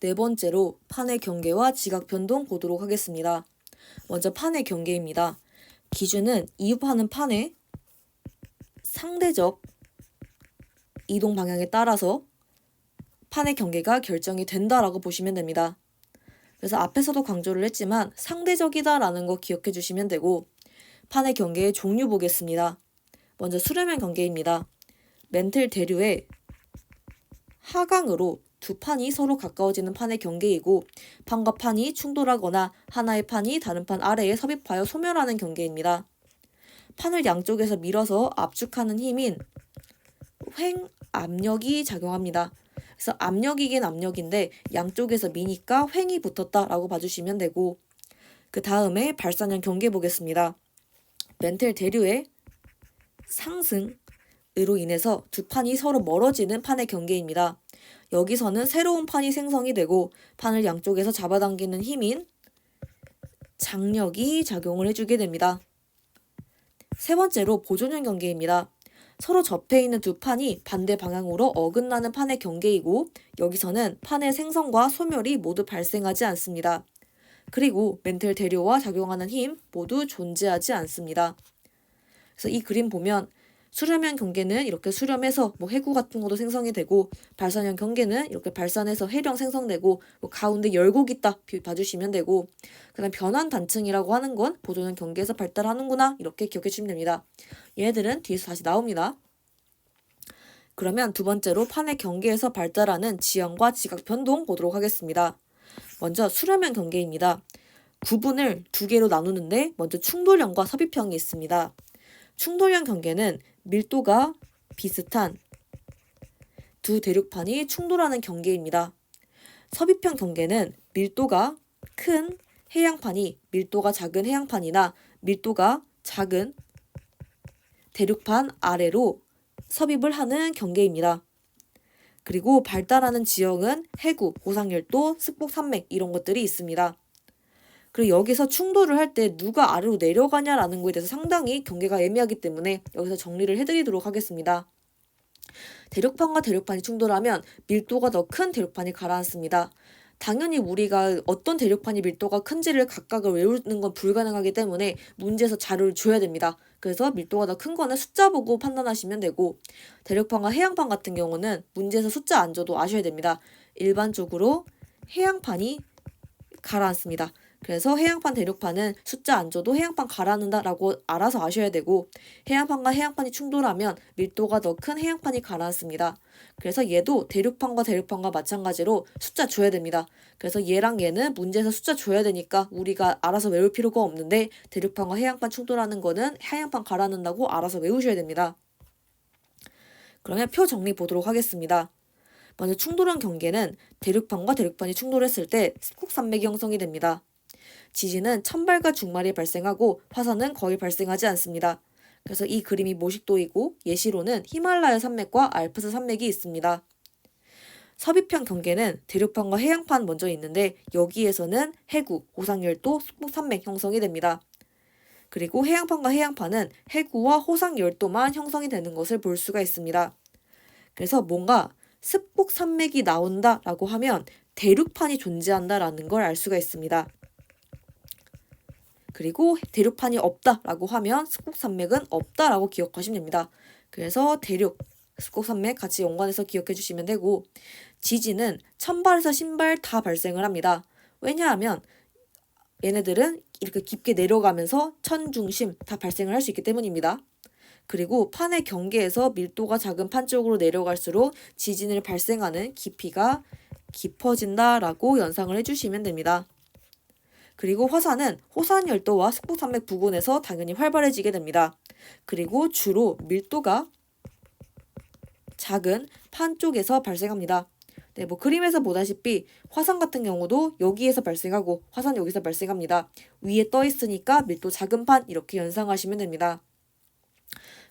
네 번째로 판의 경계와 지각 변동 보도록 하겠습니다. 먼저 판의 경계입니다. 기준은 이입하는 판의 상대적 이동 방향에 따라서 판의 경계가 결정이 된다라고 보시면 됩니다. 그래서 앞에서도 강조를 했지만 상대적이다라는 거 기억해 주시면 되고, 판의 경계의 종류 보겠습니다. 먼저 수렴형 경계입니다. 멘틀 대류의 하강으로 두 판이 서로 가까워지는 판의 경계이고, 판과 판이 충돌하거나 하나의 판이 다른 판 아래에 섭입하여 소멸하는 경계입니다. 판을 양쪽에서 밀어서 압축하는 힘인 횡압력이 작용합니다. 그래서 압력이긴 압력인데 양쪽에서 미니까 횡이 붙었다라고 봐주시면 되고, 그 다음에 발산형 경계 보겠습니다. 멘틀 대류의 상승으로 인해서 두 판이 서로 멀어지는 판의 경계입니다. 여기서는 새로운 판이 생성이 되고 판을 양쪽에서 잡아당기는 힘인 장력이 작용을 해주게 됩니다. 세 번째로 보존형 경계입니다. 서로 접해 있는 두 판이 반대 방향으로 어긋나는 판의 경계이고, 여기서는 판의 생성과 소멸이 모두 발생하지 않습니다. 그리고 멘틀 대류와 작용하는 힘 모두 존재하지 않습니다. 그래서 이 그림 보면 수렴형 경계는 이렇게 수렴해서 해구 같은 것도 생성이 되고, 발산형 경계는 이렇게 발산해서 해령 생성되고, 가운데 열곡 있다 봐주시면 되고, 그다음 변환 단층이라고 하는 건 보존형 경계에서 발달하는구나 이렇게 기억해 주시면 됩니다. 얘네들은 뒤에서 다시 나옵니다. 그러면 두 번째로 판의 경계에서 발달하는 지형과 지각 변동 보도록 하겠습니다. 먼저 수렴형 경계입니다. 구분을 두 개로 나누는데 먼저 충돌형과 섭입형이 있습니다. 충돌형 경계는 밀도가 비슷한 두 대륙판이 충돌하는 경계입니다. 섭입형 경계는 밀도가 큰 해양판이 밀도가 작은 해양판이나 밀도가 작은 대륙판 아래로 섭입을 하는 경계입니다. 그리고 발달하는 지형은 해구, 고상열도, 습곡산맥 이런 것들이 있습니다. 그리고 여기서 충돌을 할 때 누가 아래로 내려가냐라는 거에 대해서 상당히 경계가 애매하기 때문에 여기서 정리를 해드리도록 하겠습니다. 대륙판과 대륙판이 충돌하면 밀도가 더 큰 대륙판이 가라앉습니다. 당연히 우리가 어떤 대륙판이 밀도가 큰지를 각각을 외우는 건 불가능하기 때문에 문제에서 자료를 줘야 됩니다. 그래서 밀도가 더 큰 거는 숫자 보고 판단하시면 되고, 대륙판과 해양판 같은 경우는 문제에서 숫자 안 줘도 아셔야 됩니다. 일반적으로 해양판이 가라앉습니다. 그래서 해양판 대륙판은 숫자 안 줘도 해양판 가라앉는다라고 알아서 아셔야 되고, 해양판과 해양판이 충돌하면 밀도가 더 큰 해양판이 가라앉습니다. 그래서 얘도 대륙판과 대륙판과 마찬가지로 숫자 줘야 됩니다. 그래서 얘랑 얘는 문제에서 숫자 줘야 되니까 우리가 알아서 외울 필요가 없는데, 대륙판과 해양판 충돌하는 거는 해양판 가라앉는다고 알아서 외우셔야 됩니다. 그러면 표 정리 보도록 하겠습니다. 먼저 충돌형 경계는 대륙판과 대륙판이 충돌했을 때 습곡산맥이 형성이 됩니다. 지진은 천발과 중말이 발생하고 화산은 거의 발생하지 않습니다. 그래서 이 그림이 모식도이고 예시로는 히말라야 산맥과 알프스 산맥이 있습니다. 섭입형 경계는 대륙판과 해양판 먼저 있는데 여기에서는 해구, 호상열도, 습곡산맥 형성이 됩니다. 그리고 해양판과 해양판은 해구와 호상열도만 형성이 되는 것을 볼 수가 있습니다. 그래서 뭔가 습곡산맥이 나온다라고 하면 대륙판이 존재한다라는 걸 알 수가 있습니다. 그리고 대륙판이 없다라고 하면 습곡산맥은 없다라고 기억하시면 됩니다. 그래서 대륙, 습곡산맥 같이 연관해서 기억해 주시면 되고, 지진은 천발에서 신발 다 발생을 합니다. 왜냐하면 얘네들은 이렇게 깊게 내려가면서 천중심 다 발생을 할 수 있기 때문입니다. 그리고 판의 경계에서 밀도가 작은 판 쪽으로 내려갈수록 지진을 발생하는 깊이가 깊어진다라고 연상을 해주시면 됩니다. 그리고 화산은 호산열도와 습곡산맥 부근에서 당연히 활발해지게 됩니다. 그리고 주로 밀도가 작은 판 쪽에서 발생합니다. 네, 그림에서 보다시피 화산 같은 경우도 여기에서 발생하고 화산 여기서 발생합니다. 위에 떠 있으니까 밀도 작은 판 이렇게 연상하시면 됩니다.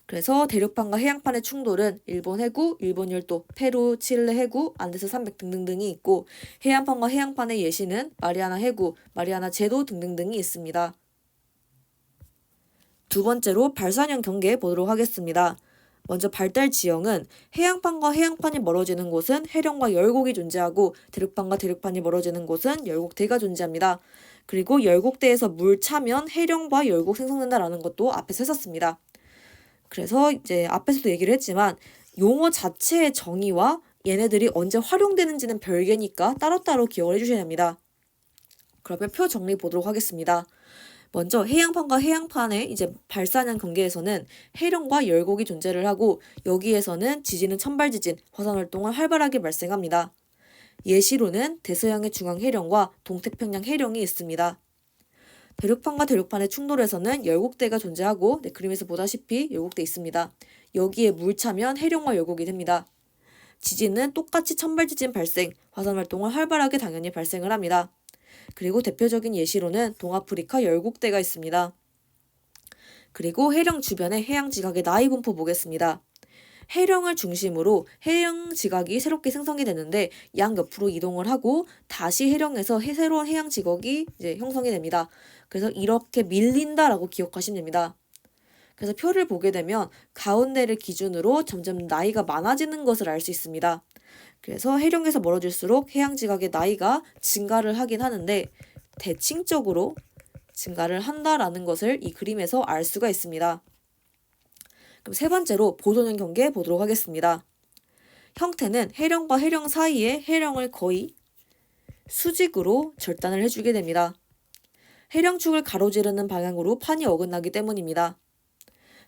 그래서 대륙판과 해양판의 충돌은 일본 해구, 일본 열도, 페루, 칠레 해구, 안데스 산맥 등등등이 있고, 해안판과 해양판의 예시는 마리아나 해구, 마리아나 제도 등등등이 있습니다. 두 번째로 발산형 경계 보도록 하겠습니다. 먼저 발달 지형은 해양판과 해양판이 멀어지는 곳은 해령과 열곡이 존재하고 대륙판과 대륙판이 멀어지는 곳은 열곡대가 존재합니다. 그리고 열곡대에서 물 차면 해령과 열곡 생성된다라는 것도 앞에서 했었습니다. 그래서 이제 앞에서도 얘기를 했지만 용어 자체의 정의와 얘네들이 언제 활용되는지는 별개니까 따로따로 기억을 해주셔야 합니다. 그러면 표 정리 보도록 하겠습니다. 먼저 해양판과 해양판의 이제 발산형 경계에서는 해령과 열곡이 존재를 하고 여기에서는 지진은 천발지진, 화산활동을 활발하게 발생합니다. 예시로는 대서양의 중앙 해령과 동태평양 해령이 있습니다. 대륙판과 대륙판의 충돌에서는 열곡대가 존재하고 그림에서 보다시피 열곡대 있습니다. 여기에 물 차면 해령과 열곡이 됩니다. 지진은 똑같이 천발지진 발생, 화산활동을 활발하게 당연히 발생을 합니다. 그리고 대표적인 예시로는 동아프리카 열곡대가 있습니다. 그리고 해령 주변의 해양지각의 나이 분포 보겠습니다. 해령을 중심으로 해양지각이 새롭게 생성이 되는데 양옆으로 이동을 하고 다시 해령에서 새로운 해양지각이 이제 형성이 됩니다. 그래서 이렇게 밀린다라고 기억하시면 됩니다. 그래서 표를 보게 되면 가운데를 기준으로 점점 나이가 많아지는 것을 알 수 있습니다. 그래서 해령에서 멀어질수록 해양지각의 나이가 증가를 하긴 하는데 대칭적으로 증가를 한다라는 것을 이 그림에서 알 수가 있습니다. 그럼 세 번째로 보존형 경계 보도록 하겠습니다. 형태는 해령과 해령 사이에 해령을 거의 수직으로 절단을 해주게 됩니다. 해령축을 가로지르는 방향으로 판이 어긋나기 때문입니다.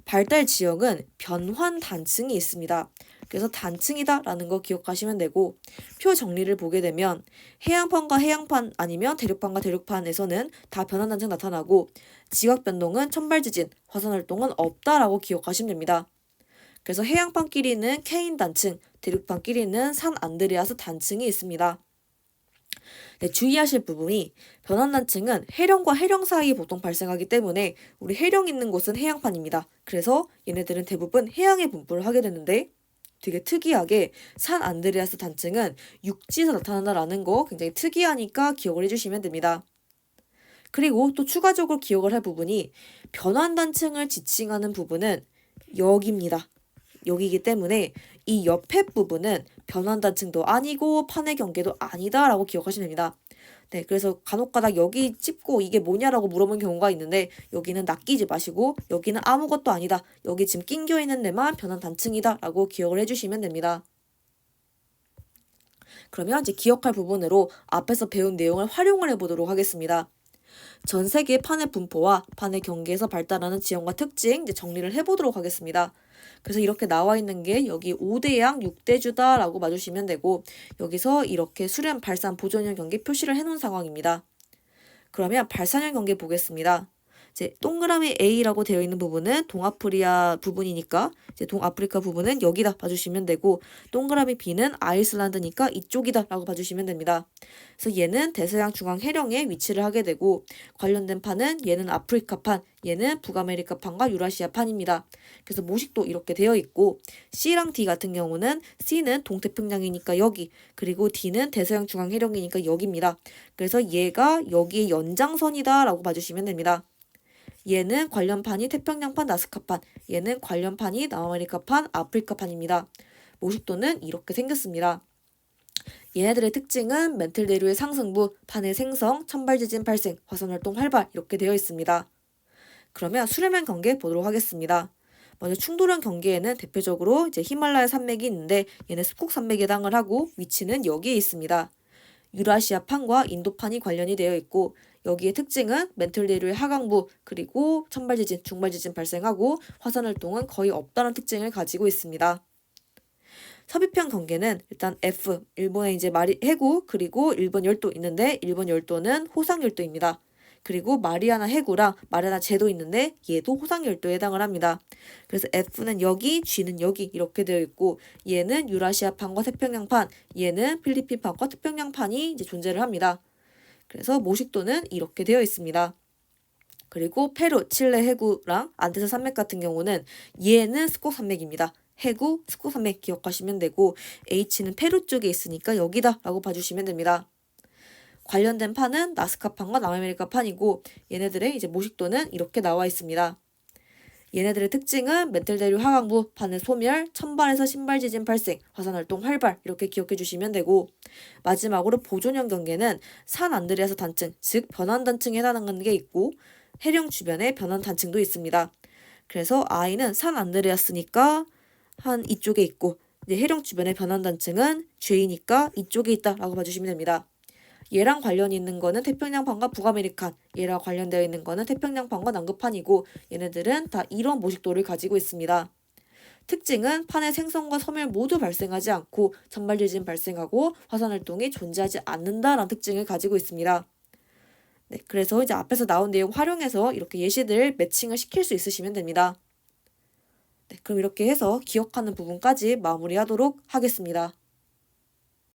발달 지형은 변환 단층이 있습니다. 그래서 단층이다라는 거 기억하시면 되고 표 정리를 보게 되면 해양판과 해양판 아니면 대륙판과 대륙판에서는 다 변환 단층 나타나고 지각 변동은 천발지진, 화산활동은 없다라고 기억하시면 됩니다. 그래서 해양판끼리는 케인 단층, 대륙판끼리는 산 안드레아스 단층이 있습니다. 네, 주의하실 부분이 변환 단층은 해령과 해령 사이에 보통 발생하기 때문에 우리 해령 있는 곳은 해양판입니다. 그래서 얘네들은 대부분 해양에 분포를 하게 되는데 되게 특이하게 산 안드레아스 단층은 육지에서 나타난다라는 거 굉장히 특이하니까 기억을 해주시면 됩니다. 그리고 또 추가적으로 기억을 할 부분이 변환 단층을 지칭하는 부분은 여기입니다. 여기이기 때문에 이 옆에 부분은 변환 단층도 아니고 판의 경계도 아니다라고 기억하시면 됩니다. 네, 그래서 간혹가다 여기 찝고 이게 뭐냐라고 물어보는 경우가 있는데 여기는 낚이지 마시고 여기는 아무것도 아니다. 여기 지금 낑겨 있는 데만 변환 단층이다 라고 기억을 해주시면 됩니다. 그러면 이제 기억할 부분으로 앞에서 배운 내용을 활용을 해보도록 하겠습니다. 전 세계 판의 분포와 판의 경계에서 발달하는 지형과 특징 이제 정리를 해보도록 하겠습니다. 그래서 이렇게 나와 있는 게 여기 5대양 6대주다 라고 봐주시면 되고 여기서 이렇게 수렴, 발산, 보존형 경계 표시를 해놓은 상황입니다. 그러면 발산형 경계 보겠습니다. 이제 동그라미 A라고 되어 있는 부분은 동아프리카 부분이니까 이제 동아프리카 부분은 여기다 봐주시면 되고 동그라미 B는 아이슬란드니까 이쪽이다 라고 봐주시면 됩니다. 그래서 얘는 대서양 중앙 해령에 위치를 하게 되고 관련된 판은 얘는 아프리카판, 얘는 북아메리카판과 유라시아판입니다. 그래서 모식도 이렇게 되어 있고 C랑 D 같은 경우는 C는 동태평양이니까 여기 그리고 D는 대서양 중앙 해령이니까 여기입니다. 그래서 얘가 여기의 연장선이다 라고 봐주시면 됩니다. 얘는 관련판이 태평양판, 나스카판, 얘는 관련판이 남아메리카판, 아프리카판입니다. 모식도는 이렇게 생겼습니다. 얘네들의 특징은 멘틀 대류의 상승부, 판의 생성, 천발지진 발생, 화산활동 활발 이렇게 되어 있습니다. 그러면 수렴형 경계 보도록 하겠습니다. 먼저 충돌형 경계에는 대표적으로 이제 히말라야 산맥이 있는데 얘는 습곡 산맥에 해당을 하고 위치는 여기에 있습니다. 유라시아판과 인도판이 관련이 되어 있고 여기의 특징은 멘틀 대류의 하강부 그리고 천발지진, 중발지진 발생하고 화산활동은 거의 없다는 특징을 가지고 있습니다. 섭입형 경계는 일단 F, 일본의 이제 해구 그리고 일본 열도 있는데 일본 열도는 호상 열도입니다. 그리고 마리아나 해구랑 마리아나 제도 있는데 얘도 호상 열도에 해당을 합니다. 그래서 F는 여기, G는 여기 이렇게 되어 있고 얘는 유라시아판과 태평양판, 얘는 필리핀판과 태평양판이 이제 존재를 합니다. 그래서 모식도는 이렇게 되어 있습니다. 그리고 페루, 칠레 해구랑 안데스 산맥 같은 경우는 얘는 스콕 산맥입니다. 해구, 스콕 산맥 기억하시면 되고 H는 페루 쪽에 있으니까 여기다 라고 봐주시면 됩니다. 관련된 판은 나스카판과 남아메리카판이고 얘네들의 이제 모식도는 이렇게 나와 있습니다. 얘네들의 특징은 메틀대류 하강부, 판의 소멸, 천발에서 신발 지진 발생, 화산활동 활발 이렇게 기억해 주시면 되고 마지막으로 보존형 경계는 산 안드레아스 단층, 즉 변환 단층에 해당하는 게 있고 해령 주변에 변환 단층도 있습니다. 그래서 I는 산 안드레아스니까 한 이쪽에 있고 이제 해령 주변의 변환 단층은 J니까 이쪽에 있다라고 봐주시면 됩니다. 얘랑 관련이 있는 거는 태평양판과 북아메리칸, 얘랑 관련되어 있는 거는 태평양판과 남극판이고 얘네들은 다 이런 모식도를 가지고 있습니다. 특징은 판의 생성과 소멸 모두 발생하지 않고 천발지진 발생하고 화산활동이 존재하지 않는다라는 특징을 가지고 있습니다. 네, 그래서 이제 앞에서 나온 내용 활용해서 이렇게 예시들 매칭을 시킬 수 있으시면 됩니다. 네, 그럼 이렇게 해서 기억하는 부분까지 마무리하도록 하겠습니다.